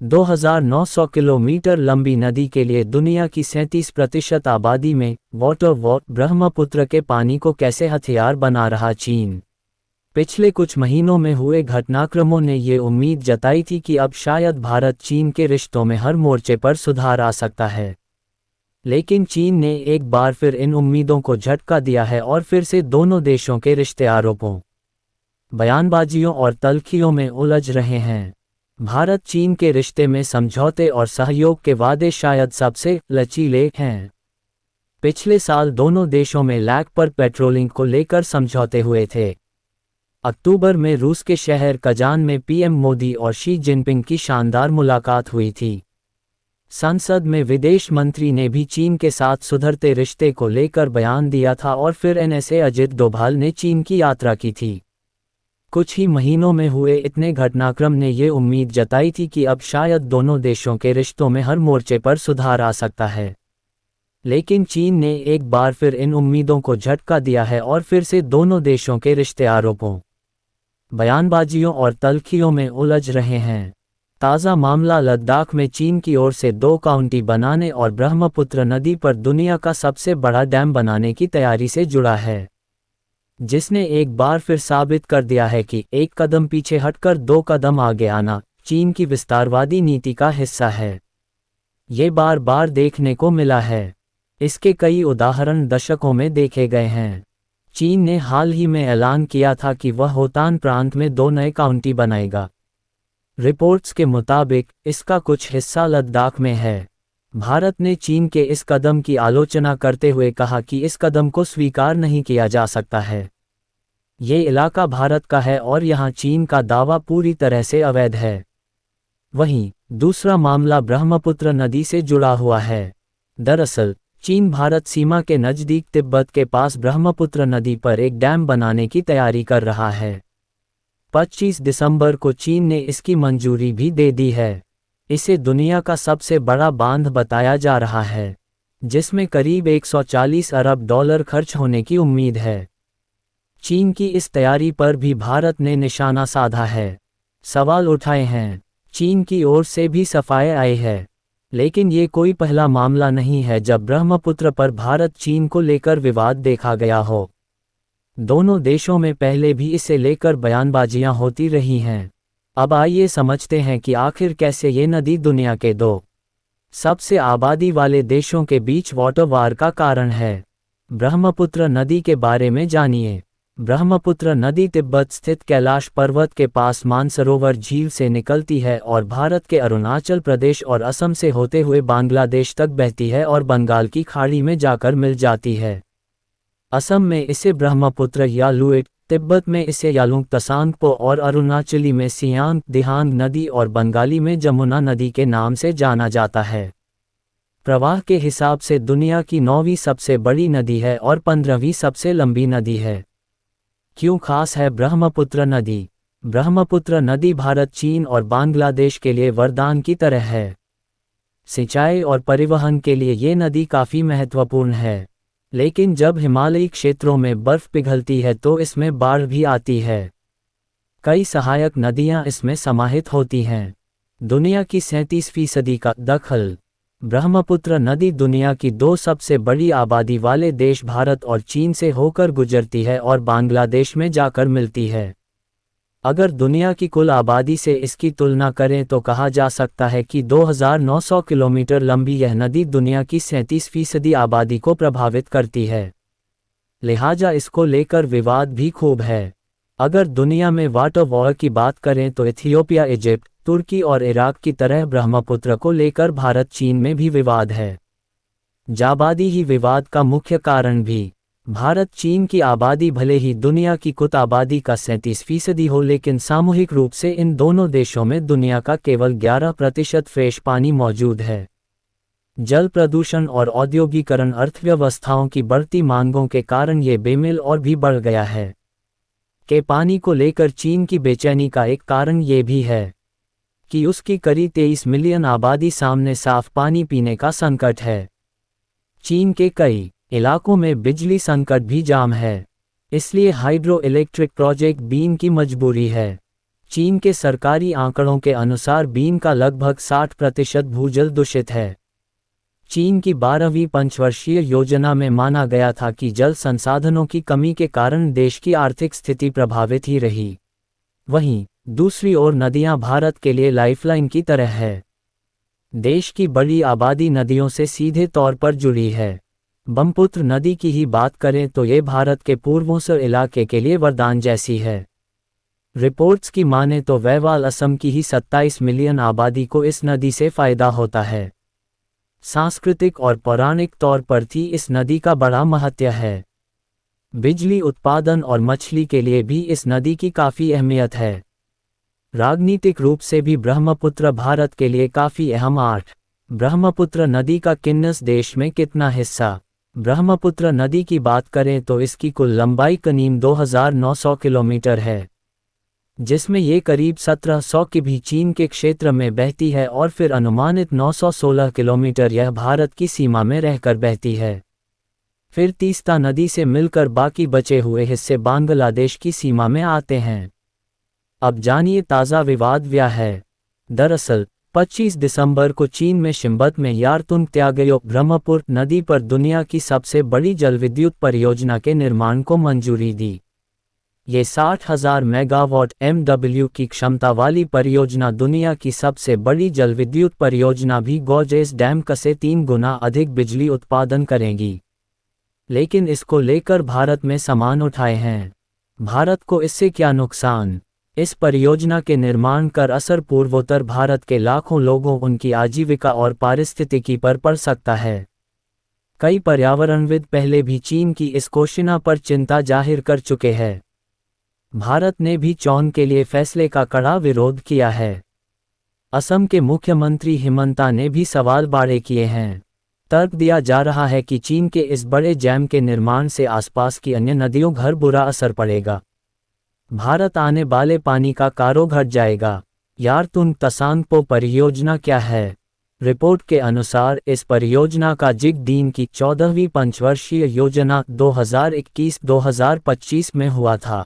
2900 kilometre लंबी नदी के लिए दुनिया की 37% आबादी में वाटर वॉर ब्रह्मपुत्र के पानी को कैसे हथियार बना रहा चीन। पिछले कुछ महीनों में हुए घटनाक्रमों ने ये उम्मीद जताई थी कि अब शायद भारत चीन के रिश्तों में हर मोर्चे पर सुधार आ सकता है। लेकिन चीन ने एक बार फिर इन उम्मीदों को झटका दिया है और फिर से दोनों देशों के रिश्ते आरोपों, बयानबाजियों और तल्खियों में उलझ रहे हैं। भारत चीन के रिश्ते में समझौते और सहयोग के वादे शायद सबसे लचीले हैं। पिछले साल दोनों देशों में लैक पर पेट्रोलिंग को लेकर समझौते हुए थे। अक्टूबर में रूस के शहर कजान में पीएम मोदी और शी जिनपिंग की शानदार मुलाकात हुई थी। संसद में विदेश मंत्री ने भी चीन के साथ सुधरते रिश्ते को लेकर बयान दिया था और फिर एनएसए अजित डोभाल ने चीन की यात्रा की थी। कुछ ही महीनों में हुए इतने घटनाक्रम ने ये उम्मीद जताई थी कि अब शायद दोनों देशों के रिश्तों में हर मोर्चे पर सुधार आ सकता है। लेकिन चीन ने एक बार फिर इन उम्मीदों को झटका दिया है और फिर से दोनों देशों के रिश्ते आरोपों, बयानबाजियों और तल्खियों में उलझ रहे हैं। ताज़ा मामला लद्दाख में चीन की ओर से 2 काउंटी बनाने और ब्रह्मपुत्र नदी पर दुनिया का सबसे बड़ा डैम बनाने की तैयारी से जुड़ा है, जिसने एक बार फिर साबित कर दिया है कि एक कदम पीछे हटकर 2 कदम आगे आना चीन की विस्तारवादी नीति का हिस्सा है। ये बार बार देखने को मिला है। इसके कई उदाहरण दशकों में देखे गए हैं। चीन ने हाल ही में ऐलान किया था कि वह होतान प्रांत में 2 नए काउंटी बनाएगा। रिपोर्ट्स के मुताबिक इसका कुछ हिस्सा लद्दाख में है। भारत ने चीन के इस कदम की आलोचना करते हुए कहा कि इस कदम को स्वीकार नहीं किया जा सकता है। ये इलाका भारत का है और यहाँ चीन का दावा पूरी तरह से अवैध है। वहीं दूसरा मामला ब्रह्मपुत्र नदी से जुड़ा हुआ है। दरअसल चीन भारत सीमा के नज़दीक तिब्बत के पास ब्रह्मपुत्र नदी पर एक डैम बनाने की तैयारी कर रहा है। 25 दिसंबर को चीन ने इसकी मंजूरी भी दे दी है। इसे दुनिया का सबसे बड़ा बांध बताया जा रहा है, जिसमें करीब 140 अरब डॉलर खर्च होने की उम्मीद है। चीन की इस तैयारी पर भी भारत ने निशाना साधा है। सवाल उठाए हैं, चीन की ओर से भी सफाई आई है। लेकिन ये कोई पहला मामला नहीं है जब ब्रह्मपुत्र पर भारत चीन को लेकर विवाद देखा गया हो। दोनों देशों में पहले भी इसे लेकर बयानबाजियां होती रही हैं। अब आइए समझते हैं कि आखिर कैसे ये नदी दुनिया के 2 सबसे आबादी वाले देशों के बीच वाटर वार का कारण है। ब्रह्मपुत्र नदी के बारे में जानिए। ब्रह्मपुत्र नदी तिब्बत स्थित कैलाश पर्वत के पास मानसरोवर झील से निकलती है और भारत के अरुणाचल प्रदेश और असम से होते हुए बांग्लादेश तक बहती है और बंगाल की खाड़ी में जाकर मिल जाती है। असम में इसे ब्रह्मपुत्र या लुइट, तिब्बत में इसे यालुंग तसांगपो और अरुणाचली में सियांग दिहांग नदी और बंगाली में जमुना नदी के नाम से जाना जाता है। प्रवाह के हिसाब से दुनिया की 9वीं सबसे बड़ी नदी है और 15वीं सबसे लंबी नदी है। क्यों खास है ब्रह्मपुत्र नदी? ब्रह्मपुत्र नदी भारत, चीन और बांग्लादेश के लिए वरदान की तरह है। सिंचाई और परिवहन के लिए ये नदी काफ़ी महत्वपूर्ण है। लेकिन जब हिमालयी क्षेत्रों में बर्फ पिघलती है तो इसमें बाढ़ भी आती है। कई सहायक नदियां इसमें समाहित होती हैं। दुनिया की 37% का दखल। ब्रह्मपुत्र नदी दुनिया की 2 सबसे बड़ी आबादी वाले देश भारत और चीन से होकर गुजरती है और बांग्लादेश में जाकर मिलती है। अगर दुनिया की कुल आबादी से इसकी तुलना करें तो कहा जा सकता है कि 2900 किलोमीटर लंबी यह नदी दुनिया की 37% आबादी को प्रभावित करती है। लिहाजा इसको लेकर विवाद भी खूब है। अगर दुनिया में वाटर वॉर की बात करें तो इथियोपिया, इजिप्ट, तुर्की और इराक की तरह ब्रह्मपुत्र को लेकर भारत चीन में भी विवाद है। आबादी ही विवाद का मुख्य कारण भी। भारत चीन की आबादी भले ही दुनिया की कुल आबादी का 37% हो, लेकिन सामूहिक रूप से इन दोनों देशों में दुनिया का केवल 11% फ्रेश पानी मौजूद है। जल प्रदूषण और औद्योगिकरण अर्थव्यवस्थाओं की बढ़ती मांगों के कारण ये बेमिल और भी बढ़ गया है। के पानी को लेकर चीन की बेचैनी का एक कारण ये भी है कि उसकी करीब 23 मिलियन आबादी सामने साफ पानी पीने का संकट है। चीन के कई इलाकों में बिजली संकट भी जाम है, इसलिए हाइड्रो इलेक्ट्रिक प्रोजेक्ट बीन की मजबूरी है। चीन के सरकारी आंकड़ों के अनुसार बीन का लगभग 60% भूजल दूषित है। चीन की 12वीं पंचवर्षीय योजना में माना गया था कि जल संसाधनों की कमी के कारण देश की आर्थिक स्थिति प्रभावित ही रही। वहीं दूसरी ओर नदियां भारत के लिए लाइफलाइन की तरह है। देश की बड़ी आबादी नदियों से सीधे तौर पर जुड़ी है। ब्रह्मपुत्र नदी की ही बात करें तो ये भारत के पूर्वोत्तर इलाके के लिए वरदान जैसी है। रिपोर्ट्स की माने तो वैवाल असम की ही 27 मिलियन आबादी को इस नदी से फायदा होता है। सांस्कृतिक और पौराणिक तौर पर भी इस नदी का बड़ा महत्व है। बिजली उत्पादन और मछली के लिए भी इस नदी की काफ़ी अहमियत है। राजनीतिक रूप से भी ब्रह्मपुत्र भारत के लिए काफ़ी अहम। ब्रह्मपुत्र नदी का किन्नस देश में कितना हिस्सा। ब्रह्मपुत्र नदी की बात करें तो इसकी कुल लंबाई करीब 2900 किलोमीटर है, जिसमें ये करीब 1700 की भी चीन के क्षेत्र में बहती है और फिर अनुमानित 916 किलोमीटर यह भारत की सीमा में रहकर बहती है। फिर तीस्ता नदी से मिलकर बाकी बचे हुए हिस्से बांग्लादेश की सीमा में आते हैं। अब जानिए ताज़ा विवाद क्या है। दरअसल 25 दिसंबर को चीन में शिम्बत में यारतुंग त्यागयो ब्रह्मपुत्र नदी पर दुनिया की सबसे बड़ी जलविद्युत परियोजना के निर्माण को मंजूरी दी। ये 60,000 मेगावाट MW की क्षमता वाली परियोजना दुनिया की सबसे बड़ी जलविद्युत परियोजना भी गौजेस डैम का से 3 गुना अधिक बिजली उत्पादन करेगी। लेकिन इसको लेकर भारत में सवाल उठाए हैं। भारत को इससे क्या नुकसान। इस परियोजना के निर्माण का असर पूर्वोत्तर भारत के लाखों लोगों, उनकी आजीविका और पारिस्थितिकी पर पड़ सकता है। कई पर्यावरणविद पहले भी चीन की इस घोषणा पर चिंता जाहिर कर चुके हैं। भारत ने भी चीन के लिए फैसले का कड़ा विरोध किया है। असम के मुख्यमंत्री हिमंता ने भी सवाल बाड़े किए हैं। तर्क दिया जा रहा है कि चीन के इस बड़े डैम के निर्माण से आसपास की अन्य नदियों पर बुरा असर पड़ेगा। भारत आने वाले पानी का कारो घट जाएगा। यारतुंग तसांगपो परियोजना क्या है। रिपोर्ट के अनुसार इस परियोजना का जिगदीन की 14वीं पंचवर्षीय योजना 2021-2025 में हुआ था।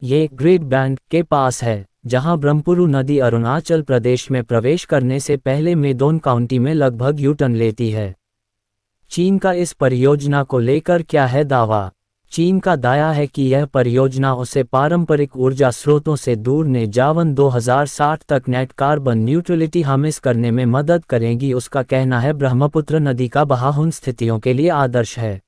ये ग्रेट बैंड के पास है, जहां ब्रह्मपुत्र नदी अरुणाचल प्रदेश में प्रवेश करने से पहले मेदोन काउंटी में लगभग यू-टर्न लेती है। चीन का इस परियोजना को लेकर क्या है दावा। चीन का दावा है कि यह परियोजना उसे पारंपरिक ऊर्जा स्रोतों से दूर ने जावन 2060 तक नेट कार्बन न्यूट्रलिटी हासिल करने में मदद करेगी। उसका कहना है ब्रह्मपुत्र नदी का बहाव उन स्थितियों के लिए आदर्श है।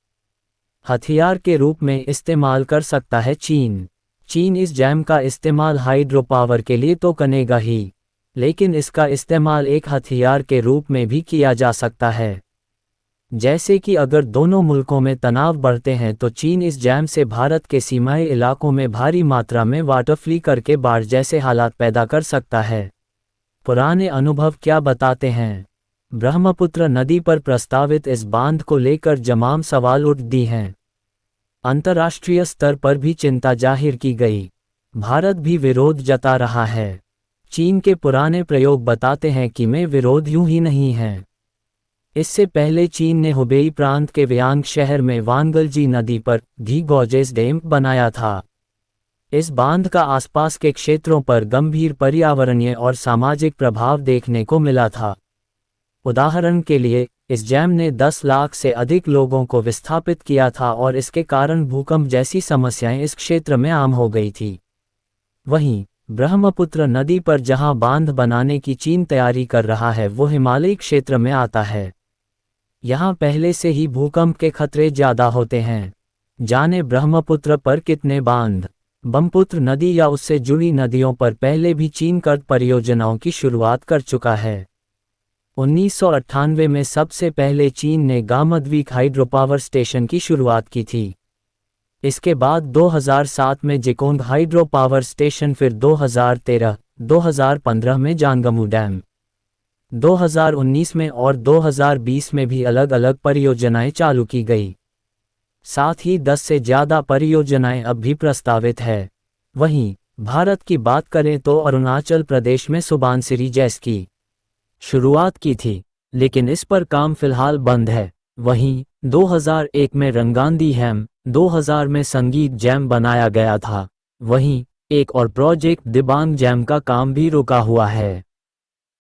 हथियार के रूप में इस्तेमाल कर सकता है चीन। चीन इस डैम का इस्तेमाल हाइड्रो पावर के लिए तो करेगा ही, लेकिन इसका इस्तेमाल एक हथियार के रूप में भी किया जा सकता है। जैसे कि अगर दोनों मुल्कों में तनाव बढ़ते हैं तो चीन इस डैम से भारत के सीमाई इलाकों में भारी मात्रा में वाटर फ्ली करके बाढ़ जैसे हालात पैदा कर सकता है। पुराने अनुभव क्या बताते हैं। ब्रह्मपुत्र नदी पर प्रस्तावित इस बांध को लेकर तमाम सवाल उठ दी हैं। अंतर्राष्ट्रीय स्तर पर भी चिंता जाहिर की गई। भारत भी विरोध जता रहा है। चीन के पुराने प्रयोग बताते हैं कि में विरोध यूं ही नहीं है। इससे पहले चीन ने हुबेई प्रांत के व्यांग शहर में वानगलजी नदी पर भी गॉर्जेस डैम बनाया था। इस बांध का आसपास के क्षेत्रों पर गंभीर पर्यावरणीय और सामाजिक प्रभाव देखने को मिला था। उदाहरण के लिए इस डैम ने 10 लाख से अधिक लोगों को विस्थापित किया था और इसके कारण भूकंप जैसी समस्याएं इस क्षेत्र में आम हो गई थी। वहीं ब्रह्मपुत्र नदी पर जहां बांध बनाने की चीन तैयारी कर रहा है वो हिमालयी क्षेत्र में आता है। यहां पहले से ही भूकंप के खतरे ज़्यादा होते हैं। जाने ब्रह्मपुत्र पर कितने बांध। ब्रह्मपुत्र नदी या उससे जुड़ी नदियों पर पहले भी चीन कर परियोजनाओं की शुरुआत कर चुका है। 1998 में सबसे पहले चीन ने गामदवीक हाइड्रो पावर स्टेशन की शुरुआत की थी। इसके बाद 2007 में जिकोंग हाइड्रो पावर स्टेशन, फिर 2013-2015 में जानगमू डैम, 2019 में और 2020 में भी अलग अलग परियोजनाएं चालू की गई। साथ ही 10 से ज़्यादा परियोजनाएं अब भी प्रस्तावित है। वहीं भारत की बात करें तो अरुणाचल प्रदेश में सुबानसिरी जैस की शुरुआत की थी, लेकिन इस पर काम फिलहाल बंद है। वहीं 2001 में रंगांदी हैम, 2000 में संगीत जैम बनाया गया था। वहीं एक और प्रोजेक्ट दिबांग जैम का काम भी रुका हुआ है।